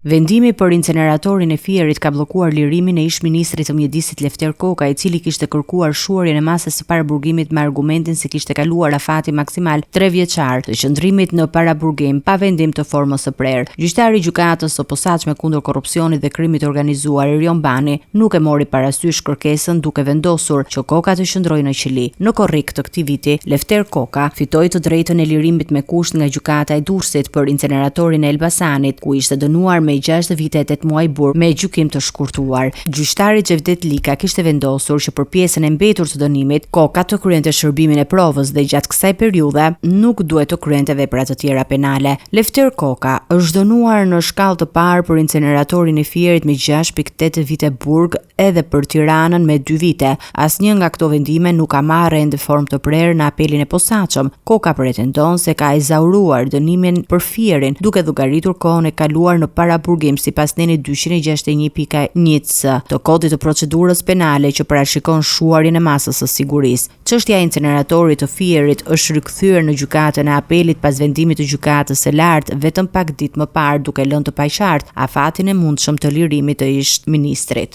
Vendimi për inceneratorin e Fierit ka bllokuar lirimin e ish-ministrit të mjedisit Lefter Koka, i cili kishte kërkuar shuarjen e masës së paraburgimit me argumentin se kishte kaluar afati maksimal 3 vjeçar të qëndrimit në paraburgim pa vendim të formës së prerë. Gjyqtari i gjykatës së posaçme kundër korrupsionit dhe krimit të organizuar Erion Bani nuk e mori parasysh kërkesën, duke vendosur që Koka të qëndrojë në qeli. Në korrik të këtij viti, Lefter Koka fitoi të drejtën e lirimit me kusht nga gjykata e Durrësit për inceneratorin e Elbasanit, ku ishte dënuar me 6 vite e 8 muaj burg me gjykim të shkurtuar. Gjyqtari Xhevdet Lika kishte vendosur që për pjesën e mbetur të dënimit, Koka të kryente shërbimin e provës dhe gjatë kësaj periudhe nuk duhet të kryente vepra të tjera penale. Lefter Koka është dënuar në shkallë të parë për inceneratorin e Fierit me 6.8 vite burg, edhe për Tiranën me 2 vite. Asnjë nga këto vendime nuk ka marrë ende formë të prerë në apelin e posaçëm. Koka pretendon se ka ezauruar dënimin për Fierin, duke llogaritur kohën e kaluar në paraburgim sipas neni 261.1c të Kodit të Procedurës Penale që parashikon shuarjen e masës së sigurisë. Çështja e inceneratorit të Fierit është rikthyer në gjykatën e apelit pas vendimit të gjykatës së lartë vetëm pak ditë më parë, duke lënë të paqartë afatin e mundshëm të lirimit të ish-ministrit.